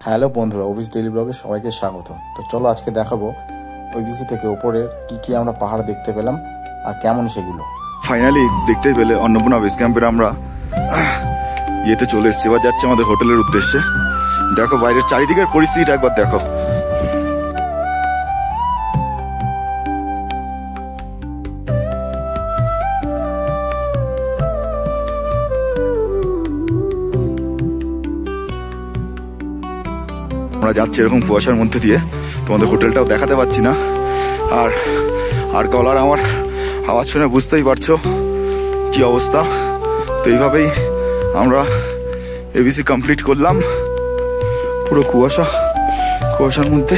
Hello বন্ধুরা, OBC daily ব্লগে সবাইকে স্বাগত। তো চলো আজকে দেখাবো ওবিসি থেকে উপরের কি আমরা পাহাড় দেখতে পেলাম আর কেমন সেগুলো। ফাইনালি দেখতে পেলে অন্নপূর্ণা বেস ক্যাম্পের আমরা ইয়েতে চলে এসেছি। এবার যাচ্ছে আমাদের হোটেলের উদ্দেশ্যে। দেখো বাইরের চারিদিকের পরিস্থিতিটা একবার দেখো। আমরা যাচ্ছি এরকম কুয়াশার মধ্যে দিয়ে, তোমাদের হোটেলটাও দেখাতে পাচ্ছি না। আর গলার আমার আওয়াজ শুনে বুঝতেই পারছো কি অবস্থা। তো এইভাবেই আমরা এবিসি কমপ্লিট করলাম। পুরো কুয়াশার মধ্যে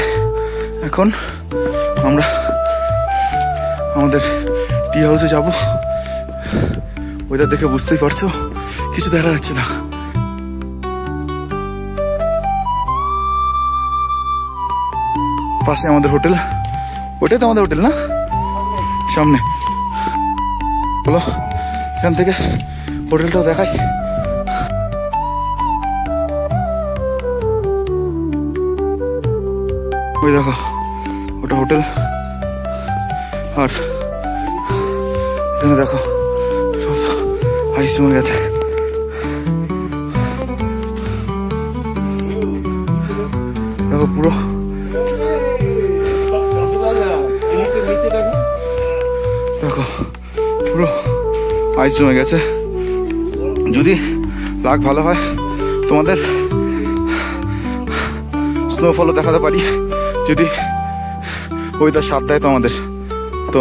এখন আমরা আমাদের টি হাউসে যাবো। ওইটা দেখে বুঝতেই পারছো কিছু দেখা যাচ্ছে না। পাশে আমাদের হোটেল, ওটাই তো আমাদের হোটেল না, সামনে। বলো এখান থেকে হোটেলটাও দেখাই। ওই দেখো ওটা হোটেল, আর এখানে দেখো সব আইস জমে গেছে। দেখো পুরো পুরো আইস জমে গেছে। যদি লাক ভালো হয় তোমাদের স্নোফলও দেখাতে পারি, যদি ওয়েদার সাথ দেয় তো আমাদের। তো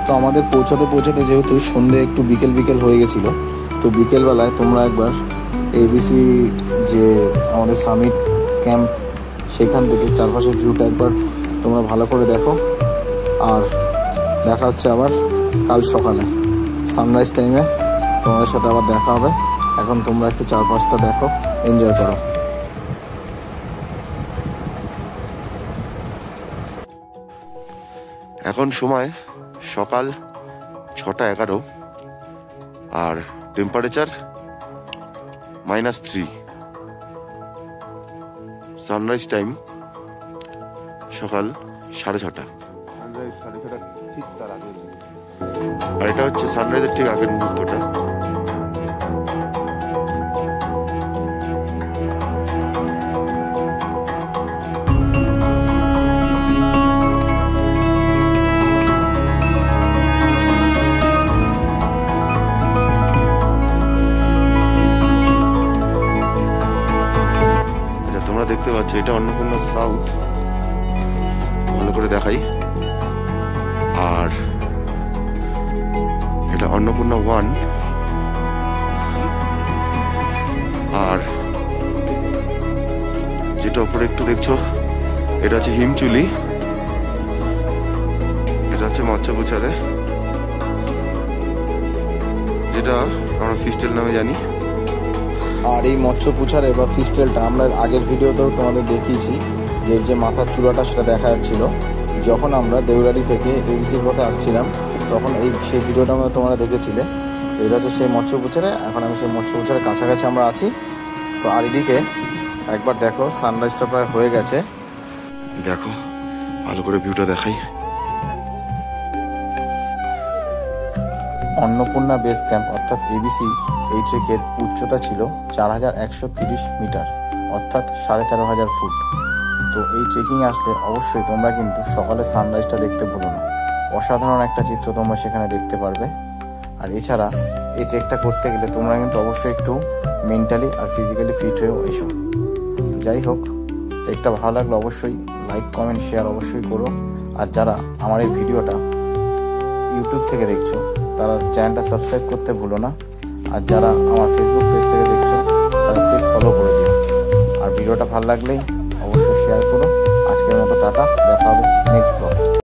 তো আমাদের পৌঁছাতে যেহেতু সন্ধে একটু বিকেল হয়ে গেছিলো, তো বিকেলবেলায় তোমরা একবার এবিসি যে আমাদের সামিট ক্যাম্প সেখান থেকে চারপাশের ভিউটা একবার তোমরা ভালো করে দেখো। আর দেখা হচ্ছে আবার কাল সকালে সানরাইজ টাইমে তোমাদের সাথে আবার দেখা হবে। এখন তোমরা একটু চারপাশটা দেখো, এনজয় করো। এখন সময় সকাল 6:11 আর টেম্পারেচার -3। সানরাইজ টাইম সকাল 6:30। আর এটা হচ্ছে সানরাইজের ঠিক আগের মুহূর্তটা। দেখতে পাচ্ছ এটা অন্নপূর্ণা সাউথ, ভালো করে দেখাই। আর এটা অন্নপূর্ণা 1। আর যেটা উপরে একটু দেখছো এটা হচ্ছে হিমচুলি, এটা হচ্ছে মৎস্যপুছারে, যেটা আমরা ফিস্টেল নামে জানি। আর এই মৎস্যপুছারে বা ফিস্টেলটা আমরা আগের ভিডিওতেও তোমাদের দেখিয়েছি, যে মাথার চূড়াটা সেটা দেখা যাচ্ছিল যখন আমরা দেউরালি থেকে এবিসির পথে আসছিলাম, তখন সেই ভিডিওটা তোমরা দেখেছিলে। তো এটা হচ্ছে সেই মৎস্যপুছারে। এখন আমি সেই মৎস্যপুছারের কাছাকাছি আমরা আছি। তো আর এদিকে একবার দেখো সানরাইজটা প্রায় হয়ে গেছে। দেখো ভালো করে ভিউটা দেখাই। অন্নপূর্ণা বেস ক্যাম্প অর্থাৎ এবিসি এই ট্রেকের উচ্চতা ছিল 4130 মিটার, অর্থাৎ 13,500 ফুট। তো এই ট্রেকিংয়ে আসলে অবশ্যই তোমরা কিন্তু সকালে সানরাইজটা দেখতে ভুলো না। অসাধারণ একটা চিত্র তোমরা সেখানে দেখতে পারবে। আর এছাড়া এই ট্রেকটা করতে গেলে তোমরা কিন্তু অবশ্যই একটু মেন্টালি আর ফিজিক্যালি ফিট হয়েও এসো। তো যাই হোক, ট্রেকটা ভালো লাগলে অবশ্যই লাইক কমেন্ট শেয়ার অবশ্যই করো। আর যারা আমার এই ভিডিওটা ইউটিউব থেকে দেখছো তারা চ্যানেলটা সাবস্ক্রাইব করতে ভুলো না। আর যারা আমার ফেসবুক পেজ থেকে দেখছো তারা প্লিজ ফলো করে দিও। আর ভিডিওটা ভালো লাগলেই অবশ্যই শেয়ার করো। আজকের মতো টাটা, দেখা হবে নেক্সট ব্লগে।